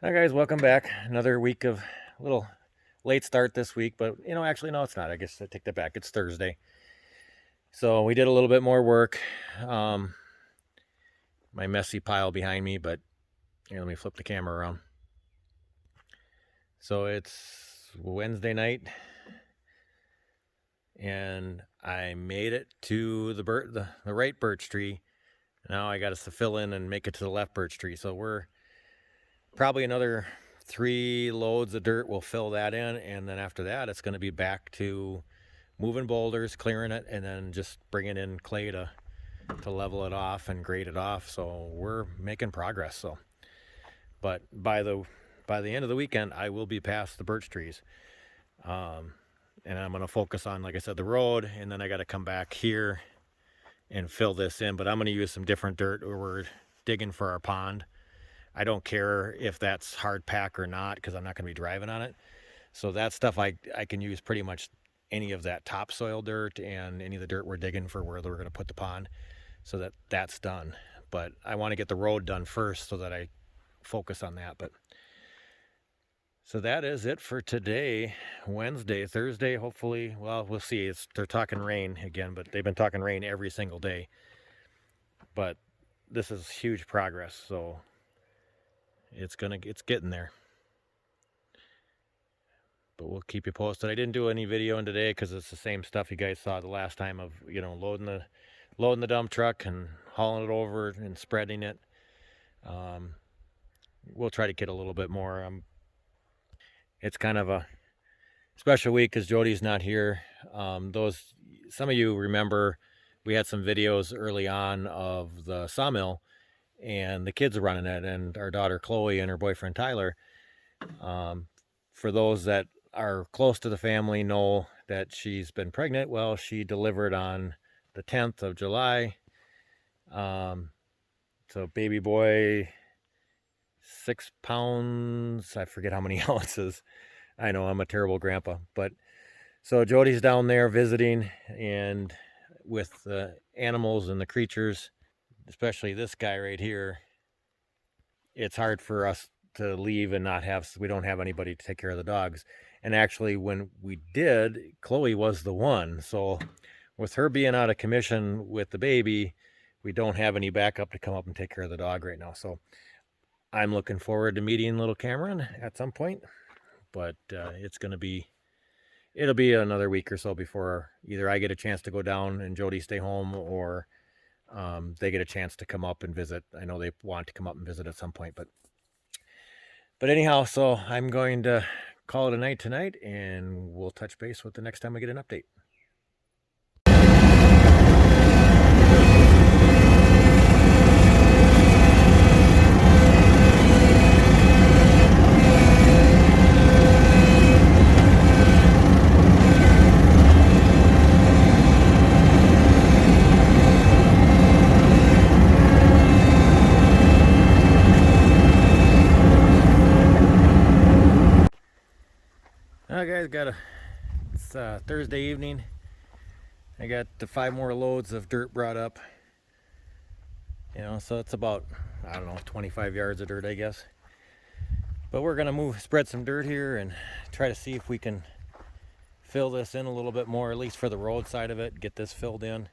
Hi guys, welcome back. Another week of a little late start this week, but actually no, it's not. I guess I take that back. It's Thursday. So we did a little bit more work. Um, my messy pile behind me, but here, let me flip the camera around. So it's Wednesday night, and I made it to the right birch tree. Now I got us to fill in and make it to the left birch tree. So we're probably another 3 loads of dirt. We'll fill that in, and then after that, it's going to be back to moving boulders, clearing it, and then just bringing in clay to level it off and grade it off. So we're making progress. So, but by the end of the weekend, I will be past the birch trees, and I'm going to focus on, like I said, the road, and then I got to come back here and fill this in. But I'm going to use some different dirt where we're digging for our pond. I don't care if that's hard pack or not because I'm not going to be driving on it. So that stuff I can use pretty much any of that topsoil dirt and any of the dirt we're digging for where we're going to put the pond, so that's done. But I want to get the road done first so that I focus on that. But so that is it for today, Wednesday. Thursday, hopefully, well, we'll see. They're talking rain again, but they've been talking rain every single day. But this is huge progress, so it's getting there. But we'll keep you posted. I didn't do any video in today because it's the same stuff you guys saw the last time of loading the dump truck and hauling it over and spreading it. We'll try to get a little bit more. It's kind of a special week because Jody's not here. Some of you remember we had some videos early on of the sawmill and the kids running it, and our daughter Chloe and her boyfriend Tyler. For those that are close to the family know that she's been pregnant. Well, she delivered on the 10th of July. So baby boy, 6 pounds. I forget how many ounces. I know I'm a terrible grandpa, but so Jody's down there visiting and with the animals and the creatures, especially this guy right here. It's hard for us to leave and we don't have anybody to take care of the dogs. And actually, when we did, Chloe was the one. So with her being out of commission with the baby, we don't have any backup to come up and take care of the dog right now. So I'm looking forward to meeting little Cameron at some point, but it'll be another week or so before either I get a chance to go down and Jody stay home, or they get a chance to come up and visit. I know they want to come up and visit at some point, but anyhow, so I'm going to call it a night tonight, and we'll touch base with the next time we get an update. All right, guys, it's Thursday evening. I got the 5 more loads of dirt brought up. So it's about, I don't know, 25 yards of dirt, I guess. But we're gonna spread some dirt here and try to see if we can fill this in a little bit more, at least for the road side of it, get this filled in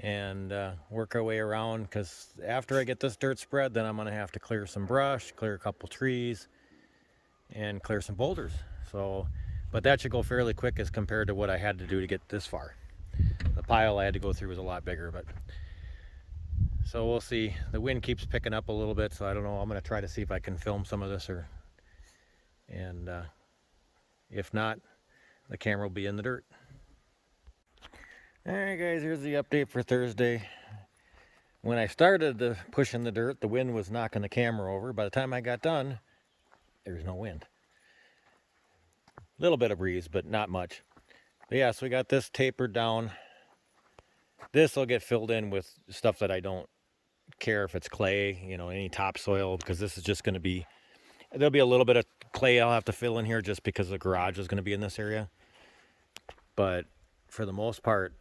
and work our way around, because after I get this dirt spread, then I'm gonna have to clear some brush, clear a couple trees, and clear some boulders. So, but that should go fairly quick as compared to what I had to do to get this far. The pile I had to go through was a lot bigger, but so we'll see. The wind keeps picking up a little bit, so I don't know. I'm going to try to see if I can film some of this, and if not, the camera will be in the dirt. All right, guys, here's the update for Thursday. When I started pushing the dirt, the wind was knocking the camera over. By the time I got done, there's no wind. A little bit of breeze, but not much. But yeah, so we got this tapered down. This will get filled in with stuff that I don't care if it's clay, any topsoil, because this is just going to be, there'll be a little bit of clay I'll have to fill in here just because the garage is going to be in this area. But for the most part,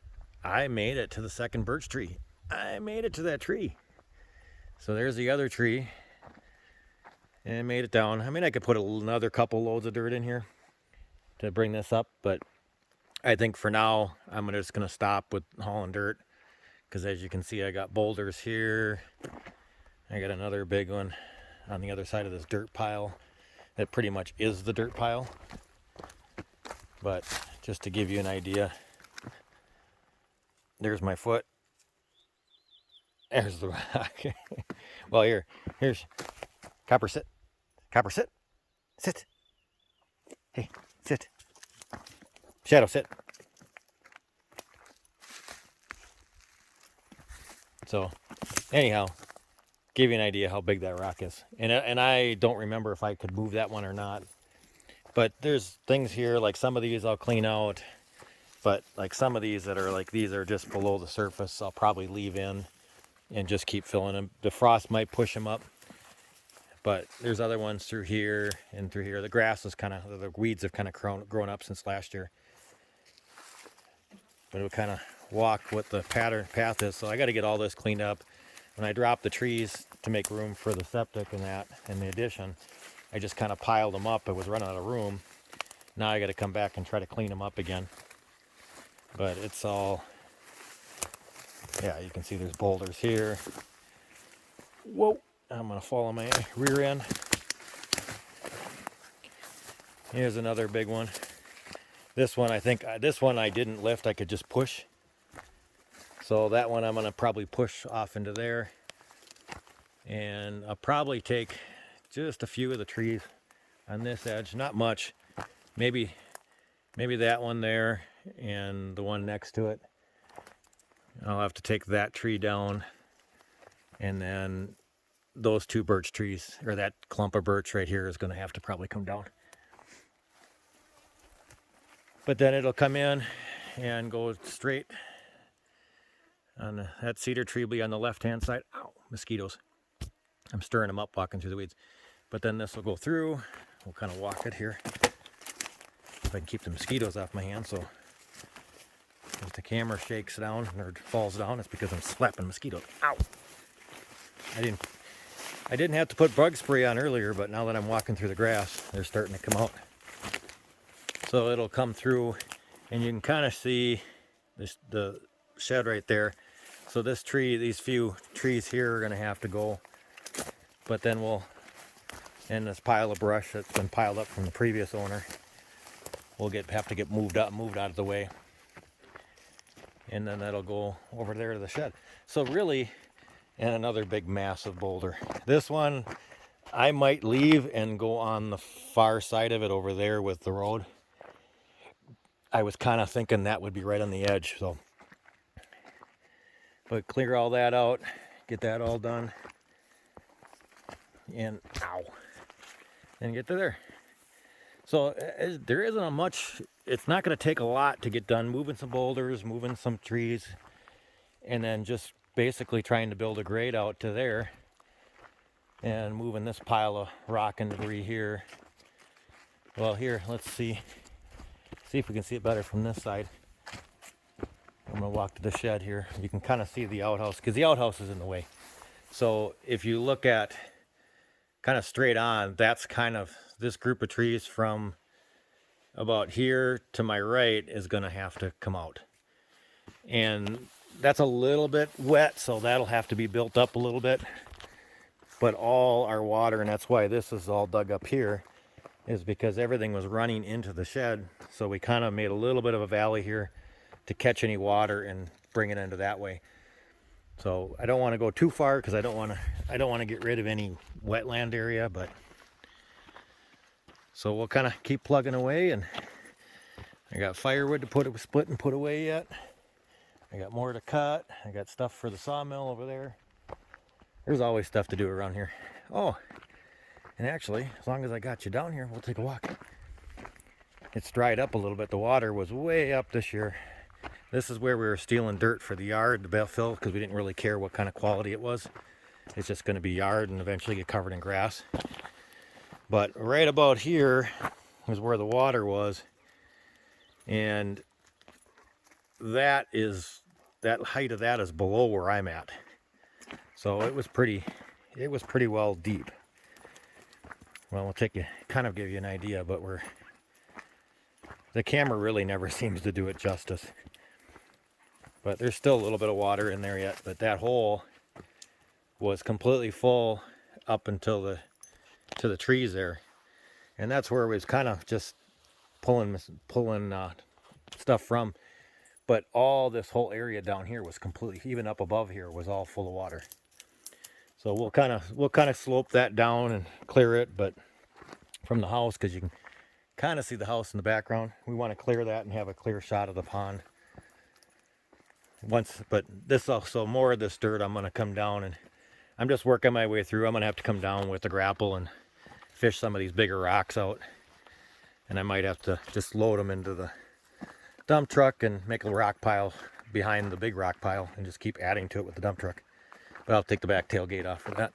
I made it to the second birch tree. I made it to that tree. So there's the other tree. and made it down. I mean, I could put another couple loads of dirt in here to bring this up, but I think for now I'm just gonna stop with hauling dirt, because as you can see, I got boulders here. I got another big one on the other side of this dirt pile that pretty much is the dirt pile. But just to give you an idea, there's my foot. There's the rock. Well, here's Copper, sit. Copper, sit. Sit. Hey, sit. Shadow, sit. So, anyhow, give you an idea how big that rock is. And I don't remember if I could move that one or not. But there's things here, like some of these I'll clean out. But like some of these that are like, these are just below the surface, I'll probably leave in and just keep filling them. The frost might push them up. But there's other ones through here and through here. The grass is kind of, the weeds have kind of grown up since last year. But it'll kind of walk what the path is. So I got to get all this cleaned up. When I dropped the trees to make room for the septic and that and the addition, I just kind of piled them up. I was running out of room. Now I got to come back and try to clean them up again. But it's all, yeah, you can see there's boulders here. Whoa, I'm gonna fall on my rear end. Here's another big one. This one, I think, this one I didn't lift, I could just push. So that one I'm gonna probably push off into there. And I'll probably take just a few of the trees on this edge, not much. Maybe that one there and the one next to it. I'll have to take that tree down, and then those two birch trees, or that clump of birch right here, is going to have to probably come down. But then it'll come in and go straight on that cedar tree will be on the left hand side. Ow, mosquitoes. I'm stirring them up walking through the weeds. But then this will go through. We'll kind of walk it here. If I can keep the mosquitoes off my hand. So if the camera shakes down or falls down, it's because I'm slapping mosquitoes. Ow! I didn't have to put bug spray on earlier, but now that I'm walking through the grass, they're starting to come out. So it'll come through, and you can kind of see the shed right there. So this tree, these few trees here are going to have to go. But then and this pile of brush that's been piled up from the previous owner, we'll have to get moved out of the way. And then that'll go over there to the shed. So really, and another big massive boulder. This one I might leave and go on the far side of it over there with the road. I was kind of thinking that would be right on the edge. So, but clear all that out, get that all done, and ow, and get to there. So there isn't a much, it's not going to take a lot to get done moving some boulders, moving some trees, and then just basically trying to build a grade out to there and moving this pile of rock and debris here. Well, here, let's see if we can see it better from this side. I'm going to walk to the shed here. You can kind of see the outhouse, because the outhouse is in the way. So if you look at kind of straight on, that's kind of this group of trees from about here to my right is going to have to come out. And that's a little bit wet, so that'll have to be built up a little bit. But all our water, and that's why this is all dug up here, is because everything was running into the shed. So we kind of made a little bit of a valley here to catch any water and bring it into that way. So I don't want to go too far, because I don't want to get rid of any wetland area, but so we'll kind of keep plugging away. And I got firewood to split and put away yet. I got more to cut. I got stuff for the sawmill over there. There's always stuff to do around here. Oh, and actually, as long as I got you down here, we'll take a walk. It's dried up a little bit. The water was way up this year. This is where we were stealing dirt for the yard to fill, because we didn't really care what kind of quality it was. It's just going to be yard and eventually get covered in grass. But right about here is where the water was, and that height of that is below where I'm at. So it was pretty well deep. Well, we'll take you, kind of give you an idea, but the camera really never seems to do it justice. But there's still a little bit of water in there yet, but that hole was completely full up until to the trees there. And that's where it was kind of just pulling stuff from. But all this whole area down here was completely, even up above here, was all full of water. So we'll kind of slope that down and clear it, but from the house, because you can kind of see the house in the background. We want to clear that and have a clear shot of the pond. But this also, more of this dirt, I'm going to come down, and I'm just working my way through. I'm going to have to come down with the grapple and fish some of these bigger rocks out. And I might have to just load them into the dump truck and make a rock pile behind the big rock pile and just keep adding to it with the dump truck. But I'll take the back tailgate off for that.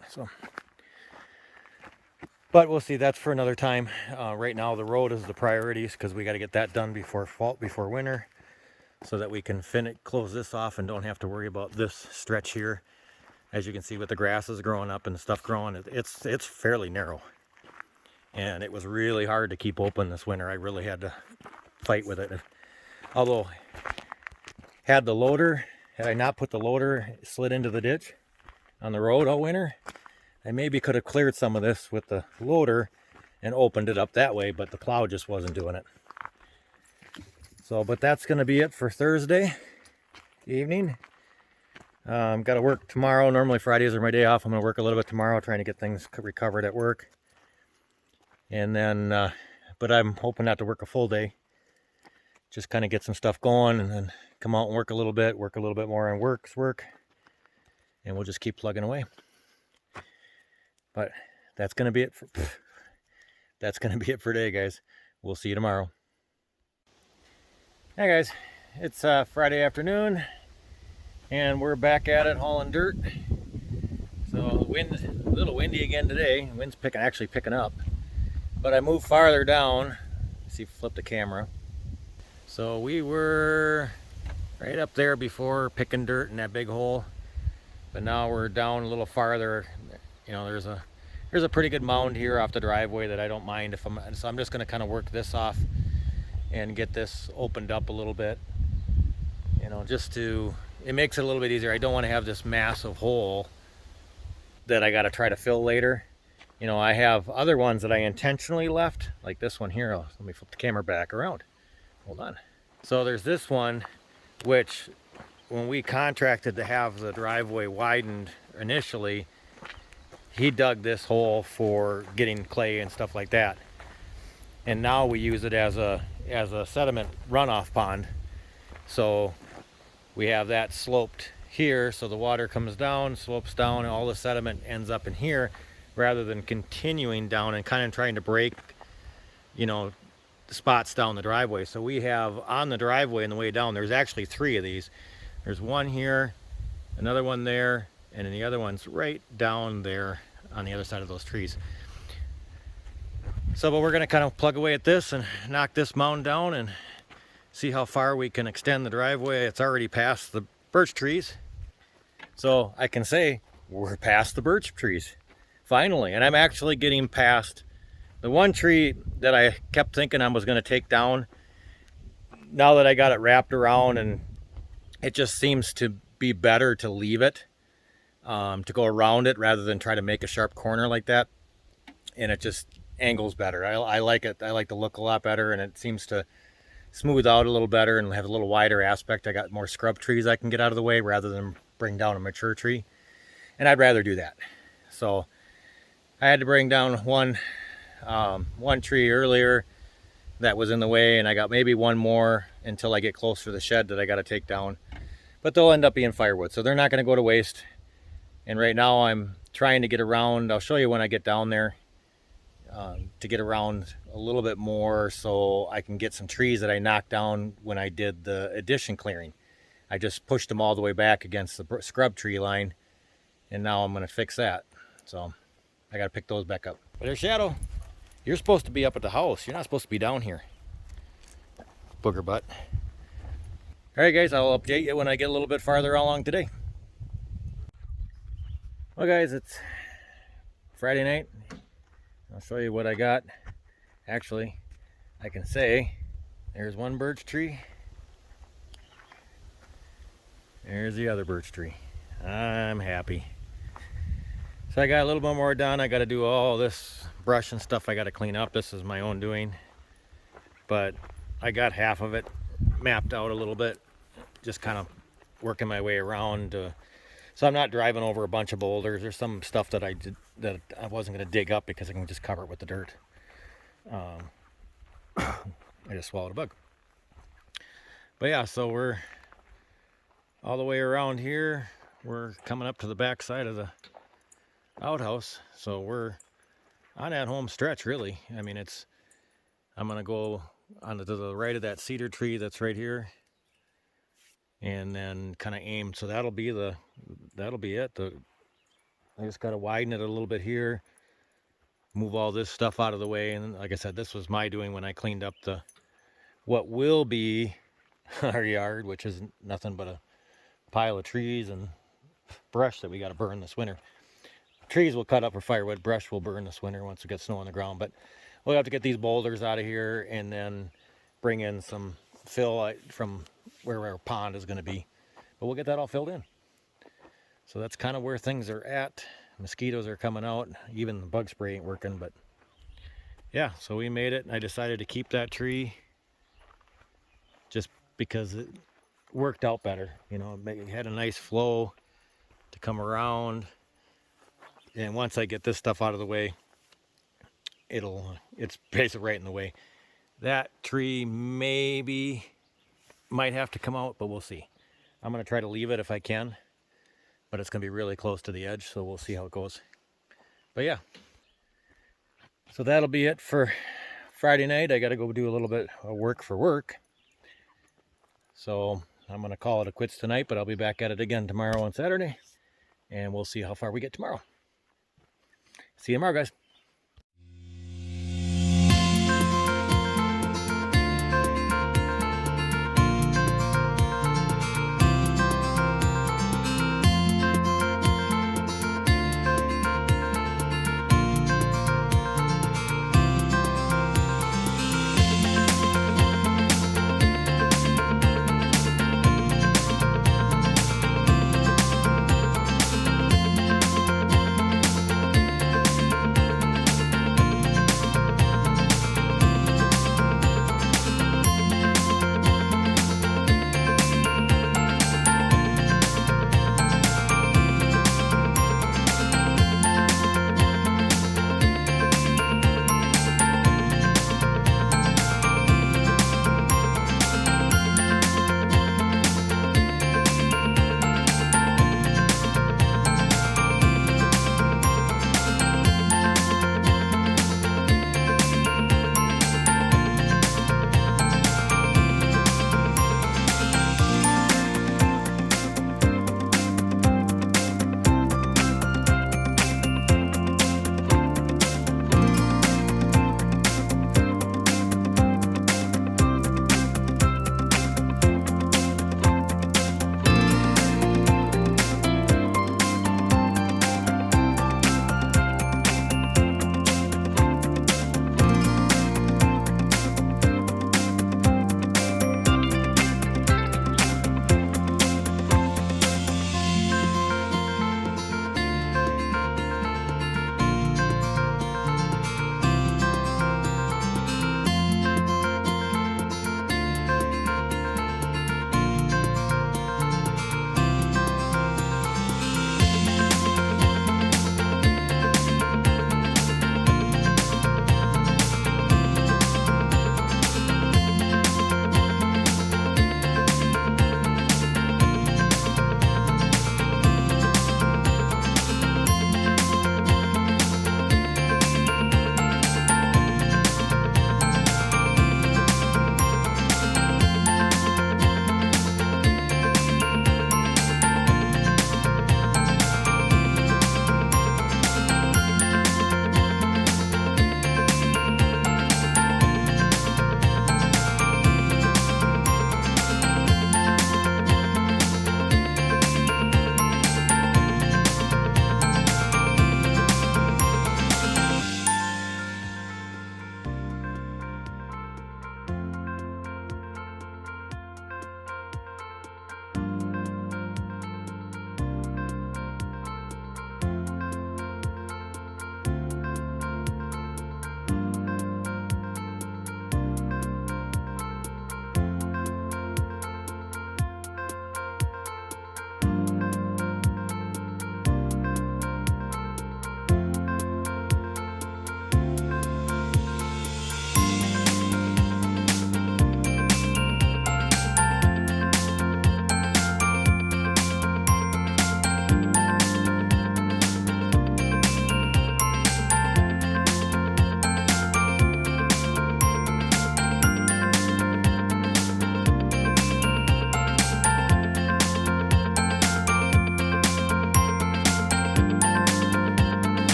But we'll see. That's for another time. Right now, the road is the priorities because we got to get that done before winter, so that we can close this off and don't have to worry about this stretch here. As you can see, with the grasses growing up and the stuff growing, it's fairly narrow, and it was really hard to keep open this winter. I really had to fight with it. Although, had I not put the loader slid into the ditch on the road all winter, I maybe could have cleared some of this with the loader and opened it up that way, but the plow just wasn't doing it. So, but that's going to be it for Thursday evening. Got to work tomorrow. Normally Fridays are my day off. I'm going to work a little bit tomorrow, trying to get things recovered at work. And then, but I'm hoping not to work a full day. Just kind of get some stuff going and then come out and work a little bit more on work. And we'll just keep plugging away. But that's going to be it for today, guys. We'll see you tomorrow. Hey guys, it's Friday afternoon and we're back at it hauling dirt. So wind, a little windy again today. Wind's actually picking up. But I moved farther down. Let's see, flip the camera. So we were right up there before, picking dirt in that big hole. But now we're down a little farther. You know, there's a pretty good mound here off the driveway that I don't mind so I'm just going to kind of work this off and get this opened up a little bit. You know, it makes it a little bit easier. I don't want to have this massive hole that I got to try to fill later. You know, I have other ones that I intentionally left, like this one here. Let me flip the camera back around. Hold on. So there's this one, which when we contracted to have the driveway widened initially, he dug this hole for getting clay and stuff like that. And now we use it as a sediment runoff pond. So we have that sloped here, so the water comes down, slopes down, and all the sediment ends up in here, rather than continuing down and kind of trying to break, you know, spots down the driveway. So we have on the driveway on the way down, there's actually 3 of these. There's one here, another one there, and then the other one's right down there on the other side of those trees. So, but we're going to kind of plug away at this and knock this mound down and see how far we can extend the driveway. It's already past the birch trees. So I can say we're past the birch trees, finally. And I'm actually getting past the one tree that I kept thinking I was going to take down. Now that I got it wrapped around, and it just seems to be better to leave it, to go around it rather than try to make a sharp corner like that. And it just angles better. I like it. I like the look a lot better, and it seems to smooth out a little better and have a little wider aspect. I got more scrub trees I can get out of the way rather than bring down a mature tree, and I'd rather do that. So I had to bring down one tree earlier that was in the way, and I got maybe one more until I get close to the shed that I got to take down, but they'll end up being firewood, so they're not going to go to waste. And right now I'm trying to get around. I'll show you when I get down there, to get around a little bit more so I can get some trees that I knocked down when I did the addition clearing. I just pushed them all the way back against the scrub tree line, and now I'm going to fix that. So I got to pick those back up. But there's Shadow. You're supposed to be up at the house. You're not supposed to be down here. Booger butt. All right, guys, I'll update you when I get a little bit farther along today. Well, guys, it's Friday night. I'll show you what I got. Actually, I can say there's one birch tree. There's the other birch tree. I'm happy. So I got a little bit more done. I got to do all this brush and stuff I got to clean up. This is my own doing. But I got half of it mapped out a little bit. Just kind of working my way around. So I'm not driving over a bunch of boulders. There's some stuff that I wasn't going to dig up because I can just cover it with the dirt. I just swallowed a bug. But yeah, so we're all the way around here. We're coming up to the back side of the outhouse. So we're on that home stretch, really. I mean, I'm going to go on to the right of that cedar tree that's right here. And then kind of aim. So that'll be it. I just got to widen it a little bit here. Move all this stuff out of the way. And like I said, this was my doing when I cleaned up what will be our yard, which is nothing but a pile of trees and brush that we got to burn this winter. Trees will cut up for firewood. Brush will burn this winter once we get snow on the ground. But we'll have to get these boulders out of here and then bring in some fill from where our pond is going to be. But we'll get that all filled in. So that's kind of where things are at. Mosquitoes are coming out. Even the bug spray ain't working. But yeah, so we made it. I decided to keep that tree just because it worked out better. You know, it had a nice flow to come around. And once I get this stuff out of the way, it's basically right in the way. That tree might have to come out, but we'll see. I'm going to try to leave it if I can, but it's going to be really close to the edge, so we'll see how it goes. But yeah, so that'll be it for Friday night. I got to go do a little bit of work for work. So I'm going to call it a quits tonight, but I'll be back at it again tomorrow on Saturday, and we'll see how far we get tomorrow. See you tomorrow, guys.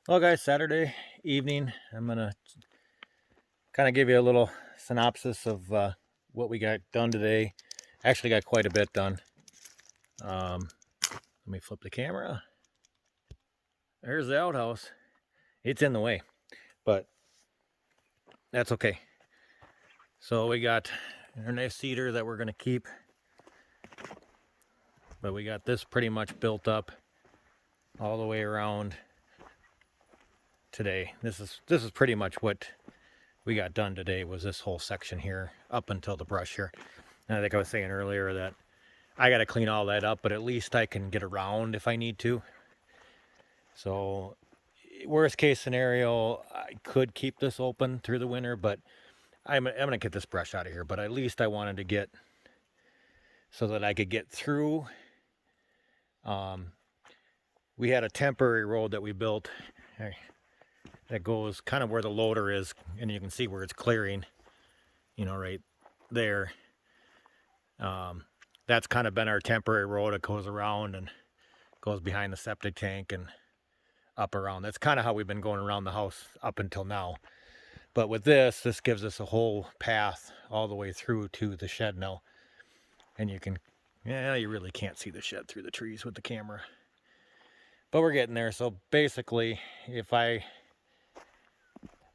Well, guys, Saturday evening, I'm gonna kind of give you a little synopsis of what we got done today. Actually got quite a bit done. Let me flip the camera. There's the outhouse. It's in the way, but that's okay. So we got our nice cedar that we're gonna keep, but we got this pretty much built up all the way around today. This is pretty much what we got done today, was this whole section here up until the brush here. And I think I was saying earlier that I got to clean all that up, but at least I can get around if I need to. So worst case scenario, I could keep this open through the winter, but I'm gonna get this brush out of here. But at least I wanted to get so that I could get through. We had a temporary road that we built that goes kind of where the loader is, and you can see where it's clearing, right there. That's kind of been our temporary road. It goes around and goes behind the septic tank and up around. That's kind of how we've been going around the house up until now. But with this gives us a whole path all the way through to the shed now. And you really can't see the shed through the trees with the camera. But we're getting there. So basically,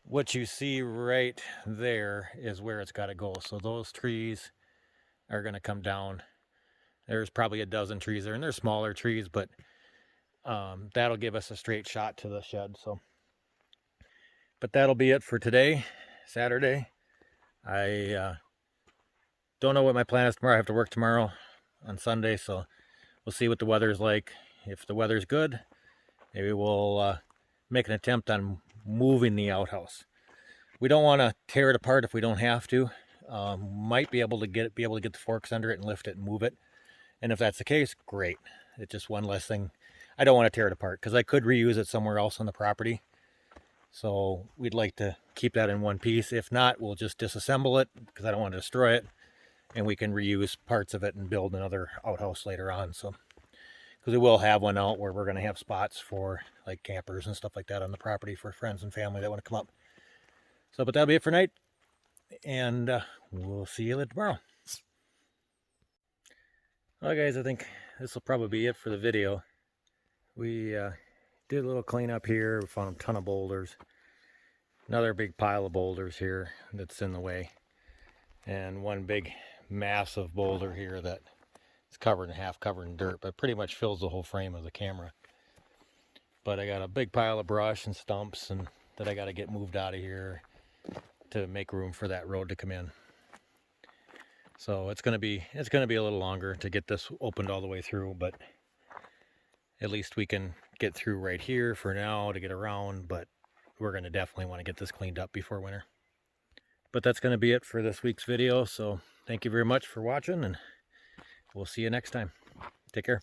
what you see right there is where it's got to go. So those trees are going to come down. There's probably a dozen trees there, and they're smaller trees, but that'll give us a straight shot to the shed. But that'll be it for today, Saturday. I don't know what my plan is tomorrow. I have to work tomorrow on Sunday, so we'll see what the weather's like. If the weather's good, maybe we'll make an attempt on moving the outhouse. We don't want to tear it apart if we don't have to. Might be able to get the forks under it and lift it and move it. And if that's the case, great. It's just one less thing. I don't want to tear it apart because I could reuse it somewhere else on the property. So we'd like to keep that in one piece. If not, we'll just disassemble it because I don't want to destroy it. And we can reuse parts of it and build another outhouse later on. So, because we will have one out where we're going to have spots for like campers and stuff like that on the property for friends and family that want to come up. So, but that'll be it for tonight. And we'll see you tomorrow. Well, guys, I think this will probably be it for the video. We did a little cleanup here. We found a ton of boulders. Another big pile of boulders here that's in the way. And one big massive boulder here that is half covered in dirt, but pretty much fills the whole frame of the camera. But I got a big pile of brush and stumps and that I got to get moved out of here to make room for that road to come in. So it's gonna be a little longer to get this opened all the way through, but at least we can get through right here for now to get around, but we're gonna definitely want to get this cleaned up before winter. But that's gonna be it for this week's video. So thank you very much for watching, and we'll see you next time. Take care.